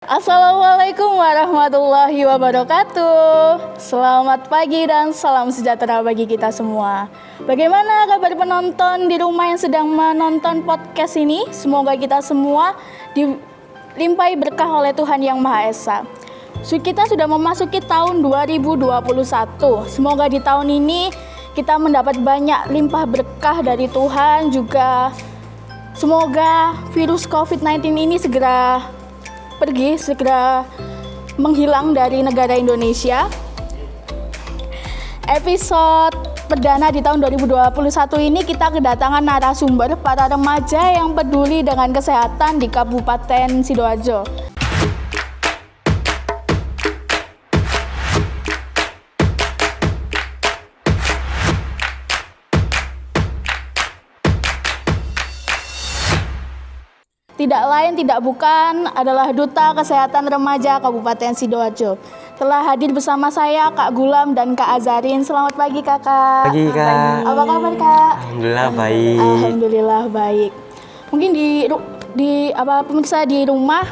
Assalamualaikum warahmatullahi wabarakatuh. Selamat pagi dan salam sejahtera bagi kita semua. Bagaimana kabar penonton di rumah yang sedang menonton podcast ini? Semoga kita semua dilimpahi berkah oleh Tuhan Yang Maha Esa. Kita sudah memasuki tahun 2021. Semoga di tahun ini kita mendapat banyak limpah berkah dari Tuhan. Juga semoga virus COVID-19 ini segera menghilang dari negara Indonesia. Episode perdana di tahun 2021 ini kita kedatangan narasumber para remaja yang peduli dengan kesehatan di Kabupaten Sidoarjo. Tidak lain tidak bukan adalah Duta Kesehatan Remaja Kabupaten Sidoarjo. Telah hadir bersama saya Kak Gulam dan Kak Azarin. Selamat pagi Kakak. Pagi Kak. Apa kabar Kak? Alhamdulillah baik. Alhamdulillah baik. Mungkin di pemirsa di rumah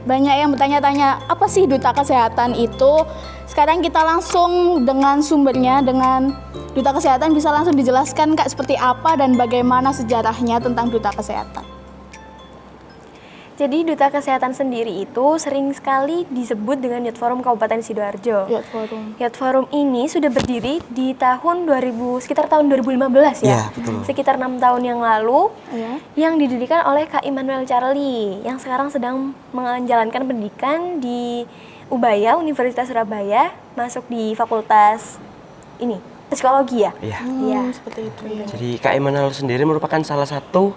banyak yang bertanya-tanya apa sih Duta Kesehatan itu? Sekarang kita langsung dengan sumbernya, dengan Duta Kesehatan bisa langsung dijelaskan Kak seperti apa dan bagaimana sejarahnya tentang Duta Kesehatan. Jadi Duta Kesehatan sendiri itu sering sekali disebut dengan Youth Forum Kabupaten Sidoarjo. Youth Forum ini sudah berdiri di sekitar tahun 2015 ya. Betul. Sekitar 6 tahun yang lalu, yang didirikan oleh Kak Immanuel Charlie yang sekarang sedang menjalankan pendidikan di Ubaya, Universitas Surabaya, masuk di Fakultas Psikologi ya. Iya. Seperti itu ya. Jadi Kak Immanuel sendiri merupakan salah satu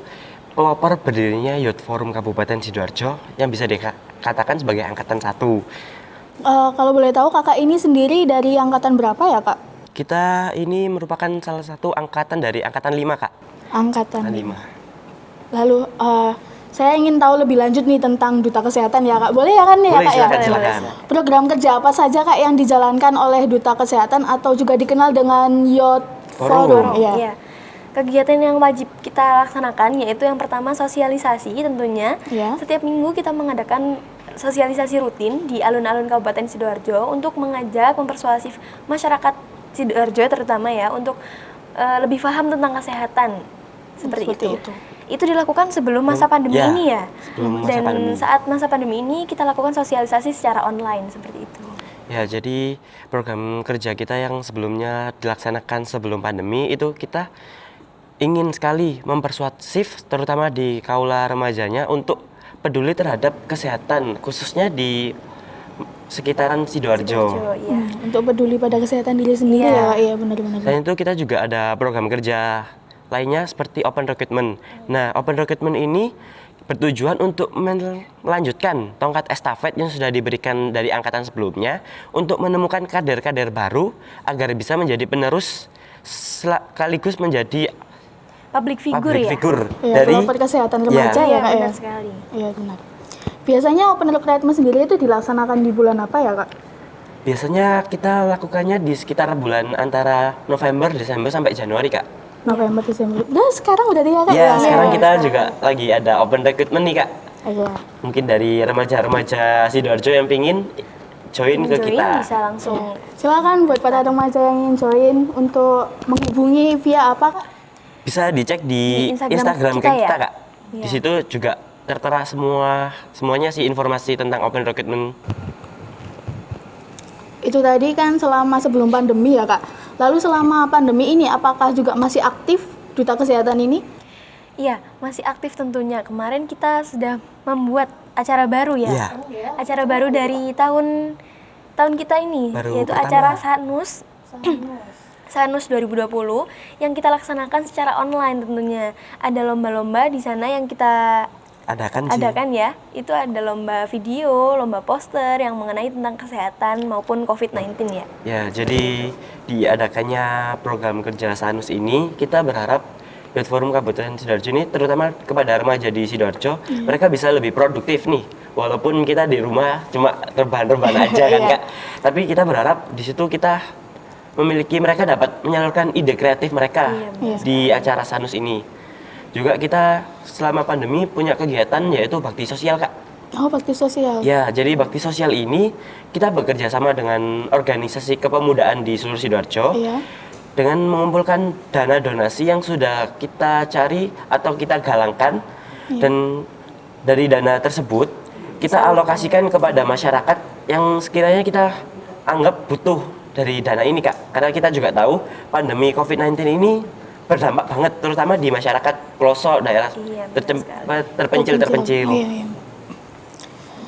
pelopor berdirinya Youth Forum Kabupaten Sidoarjo yang bisa dikatakan sebagai angkatan 1. Kalau boleh tahu kakak ini sendiri dari angkatan berapa ya Kak? Kita ini merupakan salah satu angkatan dari angkatan 5 Kak. Angkatan 5. Lalu saya ingin tahu lebih lanjut nih tentang Duta Kesehatan ya Kak. Boleh ya kan ya Boleh, Kak ya? silakan. Program kerja apa saja Kak yang dijalankan oleh Duta Kesehatan atau juga dikenal dengan Youth Forum? Iya. Kegiatan yang wajib kita laksanakan yaitu yang pertama sosialisasi tentunya. Setiap minggu kita mengadakan sosialisasi rutin di alun-alun Kabupaten Sidoarjo untuk mengajak mempersuasif masyarakat Sidoarjo terutama ya untuk lebih paham tentang kesehatan seperti itu. Itu dilakukan sebelum masa pandemi ini ya. Saat masa pandemi ini kita lakukan sosialisasi secara online seperti itu. Ya, jadi program kerja kita yang sebelumnya dilaksanakan sebelum pandemi itu kita ingin sekali mempersuasif terutama di kaula remajanya untuk peduli terhadap kesehatan khususnya di sekitaran Sidoarjo. Untuk peduli pada kesehatan diri sendiri ya Kak, iya benar-benar. Selain itu kita juga ada program kerja lainnya seperti open recruitment. Nah, open recruitment ini bertujuan untuk melanjutkan tongkat estafet yang sudah diberikan dari angkatan sebelumnya untuk menemukan kader-kader baru agar bisa menjadi penerus sekaligus menjadi public figure dari pelopor kesehatan remaja ya Kak ya. Benar sekali. Iya benar. Biasanya open recruitment sendiri itu dilaksanakan di bulan apa ya Kak? Biasanya kita lakukannya di sekitar bulan antara November, Desember sampai Januari Kak. November, Desember. Nah sekarang udah ya Kak? Ya, sekarang kita juga lagi ada open recruitment nih Kak. Iya. Mungkin dari remaja-remaja Sidoarjo yang pingin join ke kita. Bisa langsung. Silakan buat para remaja yang ingin join untuk menghubungi via apa Kak? Bisa dicek di Instagram kita ya? Kak. Di situ juga tertera semuanya sih informasi tentang open recruitment. Itu tadi kan sebelum pandemi ya Kak. Lalu selama pandemi ini apakah juga masih aktif Duta Kesehatan ini? Iya, masih aktif tentunya. Kemarin kita sudah membuat acara baru ya. Acara baru dari tahun kita ini, yaitu pertama. Acara Sanus 2020 yang kita laksanakan secara online tentunya. Ada lomba-lomba di sana yang kita adakan ya. Itu ada lomba video, lomba poster yang mengenai tentang kesehatan maupun COVID-19 ya. Ya, jadi diadakannya program kerja Sanus ini kita berharap Youth Forum Kabupaten Sidoarjo ini terutama kepada remaja di Sidoarjo, mereka bisa lebih produktif nih. Walaupun kita di rumah cuma rebahan-rebahan aja kan Kak. Tapi kita berharap di situ kita mereka dapat menyalurkan ide kreatif mereka di acara Sanus ini. Juga kita selama pandemi punya kegiatan yaitu bakti sosial Kak. Oh, bakti sosial. Ya, jadi bakti sosial ini kita bekerja sama dengan organisasi kepemudaan di seluruh Sidoarjo Iya. dengan mengumpulkan dana donasi yang sudah kita cari atau kita galangkan, dan dari dana tersebut kita alokasikan kepada masyarakat yang sekiranya kita anggap butuh dari dana ini, Kak. Karena kita juga tahu pandemi COVID-19 ini berdampak banget terutama di masyarakat pelosok daerah Iya, betul sekali. terpencil. Iya, iya.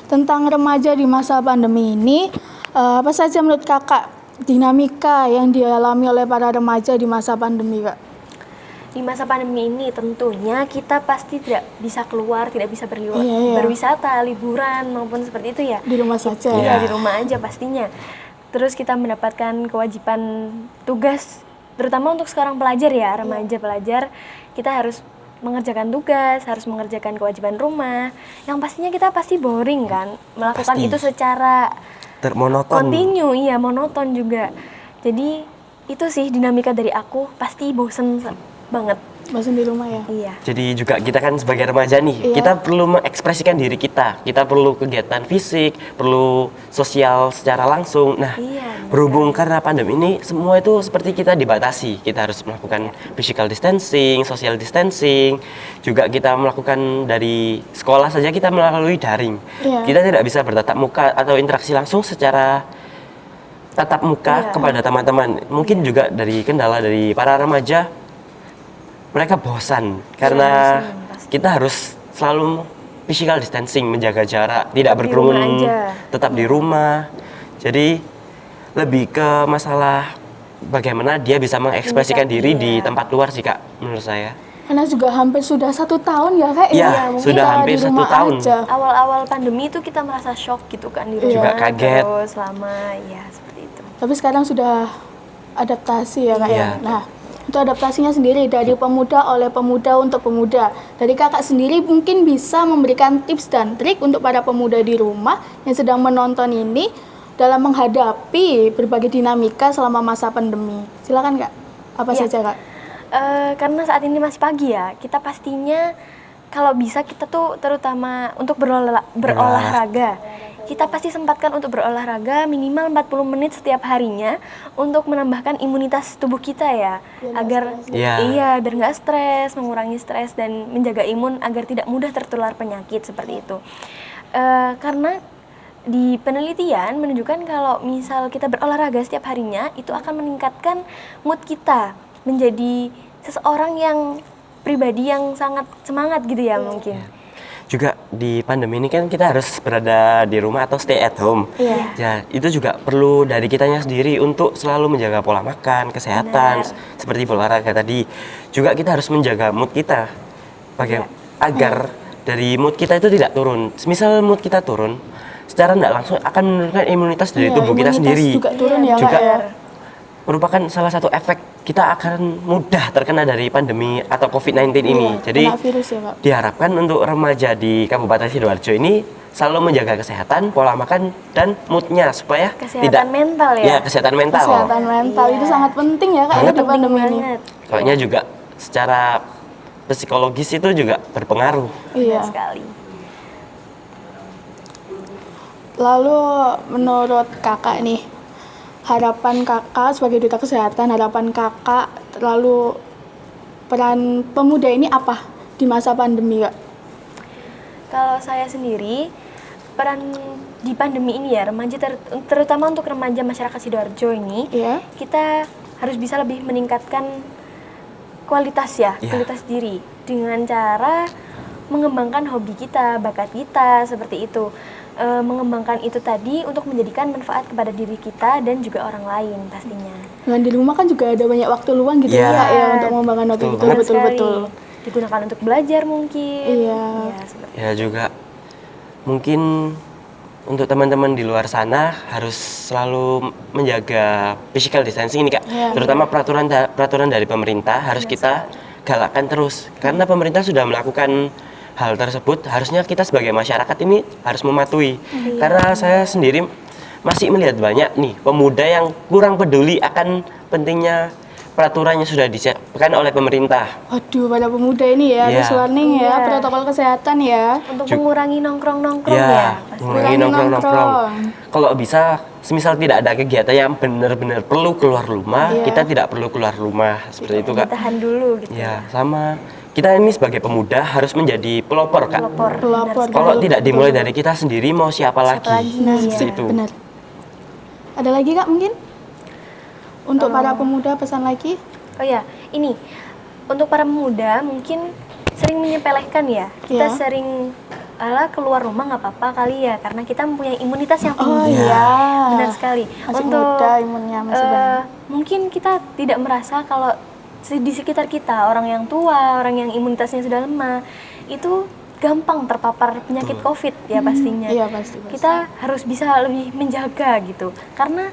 Tentang remaja di masa pandemi ini, apa saja menurut kakak dinamika yang dialami oleh para remaja di masa pandemi, Kak? Di masa pandemi ini tentunya kita pasti tidak bisa keluar, tidak bisa Iya. berwisata, liburan maupun seperti itu ya. Di rumah saja. Iya, Iya. di rumah aja pastinya. Terus kita mendapatkan kewajiban tugas, terutama untuk sekarang pelajar ya, remaja pelajar, kita harus mengerjakan tugas, harus mengerjakan kewajiban rumah. Yang pastinya kita pasti boring kan, melakukan Pasti. itu secara Termonoton. kontinu, iya monoton juga. Jadi itu sih dinamika dari aku, pasti bosen banget. Bosan di rumah ya? Iya. Jadi juga kita kan sebagai remaja nih, Iya. kita perlu mengekspresikan diri kita. Kita perlu kegiatan fisik, perlu sosial secara langsung. Nah, Iya, berhubung karena pandemi ini semua itu seperti kita dibatasi. Kita harus melakukan physical distancing, social distancing. Juga kita melakukan dari sekolah saja kita melalui daring. Iya. Kita tidak bisa bertatap muka atau interaksi langsung secara tatap muka Iya. kepada teman-teman. Mungkin juga dari kendala dari para remaja, mereka bosan karena bosan, pasti. kita harus selalu physical distancing, menjaga jarak, tidak Di berkerumun, rumah aja. tetap di rumah. Jadi lebih ke masalah bagaimana dia bisa mengekspresikan diri di Iya. tempat luar sih, Kak, menurut saya. Karena juga hampir sudah 1 tahun ya, Kak? Iya, Mungkin sudah kita hampir di 1 rumah tahun. aja. Awal-awal pandemi itu kita merasa shock gitu kan di rumah. Juga kaget. Terus lama, ya seperti itu. Tapi sekarang sudah adaptasi ya, Kak ya? Iya. Nah, untuk adaptasinya sendiri dari pemuda oleh pemuda untuk pemuda. Dari kakak sendiri mungkin bisa memberikan tips dan trik untuk para pemuda di rumah yang sedang menonton ini dalam menghadapi berbagai dinamika selama masa pandemi. Silakan, Kak. Apa Iya. saja, Kak? Karena saat ini masih pagi ya, kita pastinya kalau bisa kita tuh terutama untuk berolahraga. Kita pasti sempatkan untuk berolahraga minimal 40 menit setiap harinya untuk menambahkan imunitas tubuh kita ya, agar Iya. iya biar nggak stres, mengurangi stres dan menjaga imun agar tidak mudah tertular penyakit seperti itu. Karena di penelitian menunjukkan kalau misal kita berolahraga setiap harinya itu akan meningkatkan mood kita menjadi seseorang yang pribadi yang sangat semangat gitu ya mungkin. Juga di pandemi ini kan kita harus berada di rumah atau stay at home. Iya. Ya, itu juga perlu dari kitanya sendiri untuk selalu menjaga pola makan, kesehatan, seperti olahraga tadi. Juga kita harus menjaga mood kita agar dari mood kita itu tidak turun. Misal mood kita turun, secara tidak langsung akan menurunkan imunitas dari Iya, tubuh kita imunitas sendiri. juga turun ya, Juga Kak ya? merupakan salah satu efek kita akan mudah terkena dari pandemi atau COVID-19 ini. Iya, Jadi kena virus ya, Kak. diharapkan untuk remaja di Kabupaten Sidoarjo ini selalu menjaga kesehatan, pola makan, dan moodnya supaya Kesehatan tidak mental ya. Ya, kesehatan mental. Kesehatan mental itu Iya. sangat penting ya, Kak, ya, Banget. di pandemi ini. banget. Soalnya juga secara psikologis itu juga berpengaruh. Iya. Benar sekali. Lalu menurut kakak nih, harapan kakak sebagai duta kesehatan, harapan kakak lalu peran pemuda ini apa di masa pandemi, Kak? Kalau saya sendiri, peran di pandemi ini ya, remaja terutama untuk remaja masyarakat Sidoarjo ini, Iya. kita harus bisa lebih meningkatkan kualitas ya, Iya. kualitas diri dengan cara mengembangkan hobi kita, bakat kita, seperti itu. Mengembangkan itu tadi untuk menjadikan manfaat kepada diri kita dan juga orang lain pastinya. Dan di rumah kan juga ada banyak waktu luang gitu Iya. ya, Kak, ya, untuk mengembangkan hobi Betul itu. banget. Betul-betul. Digunakan untuk belajar mungkin. Iya. Ya, seperti Ya juga mungkin untuk teman-teman di luar sana harus selalu menjaga physical distancing ini, Kak. Iya. Terutama peraturan dari pemerintah harus kita galakkan terus. Karena pemerintah sudah melakukan hal tersebut, harusnya kita sebagai masyarakat ini harus mematuhi. Karena saya sendiri masih melihat banyak nih pemuda yang kurang peduli akan pentingnya peraturannya sudah disiapkan oleh pemerintah. Waduh, pada pemuda ini ya, Iya. harus warning ya, Iya. protokol kesehatan ya. Untuk mengurangi nongkrong-nongkrong ya. Ya, pasti. mengurangi Kurangi nongkrong-nongkrong. nongkrong. Kalau bisa, semisal tidak ada kegiatan yang benar-benar perlu keluar rumah, Iya. kita tidak perlu keluar rumah. Seperti itu, Kak. Ditahan dulu gitu. Ya, sama. Kita ini sebagai pemuda harus menjadi pelopor, Kak. Pelopor. Pelopor. Kalau Betul, tidak betul. dimulai dari kita sendiri, mau siapa lagi? lagi? Nah, Iya. Seperti itu. benar. Ada lagi Kak mungkin? Untuk para pemuda pesan lagi? Oh ya, ini untuk para pemuda mungkin sering menyepelekan ya. Kita Iya. sering keluar rumah nggak apa-apa kali ya, karena kita mempunyai imunitas yang Oh tinggi. iya. Benar sekali. Masih muda, imunnya masih banyak. Mungkin kita tidak merasa kalau di sekitar kita orang yang tua, orang yang imunitasnya sudah lemah itu gampang terpapar penyakit COVID ya pastinya. Iya pasti. Kita harus bisa lebih menjaga gitu, karena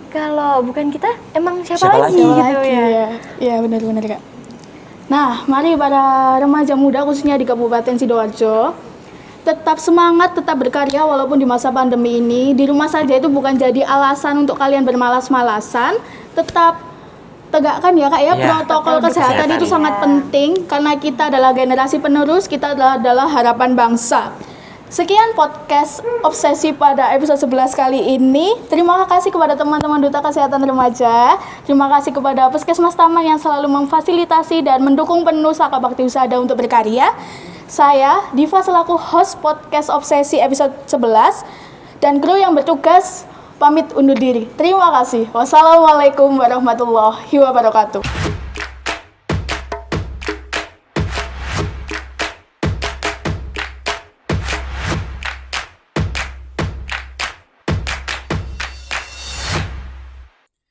kalau bukan kita emang siapa lagi gitu ya. Iya benar-benar Kak. Nah, mari para remaja muda khususnya di Kabupaten Sidoarjo tetap semangat, tetap berkarya walaupun di masa pandemi ini. Di rumah saja itu bukan jadi alasan untuk kalian bermalas-malasan. Tetap tegakkan ya Kak ya, Iya. protokol Protokol kesehatan itu kesehatan, sangat ya. penting karena kita adalah generasi penerus, kita adalah harapan bangsa. Sekian podcast Obsesi pada episode 11 kali ini. Terima kasih kepada teman-teman Duta Kesehatan Remaja. Terima kasih kepada Puskesmas Taman yang selalu memfasilitasi dan mendukung penuh Saka Bakti Usada untuk berkarya. Saya, Diva selaku host podcast Obsesi episode 11 dan kru yang bertugas pamit undur diri. Terima kasih. Wassalamualaikum warahmatullahi wabarakatuh.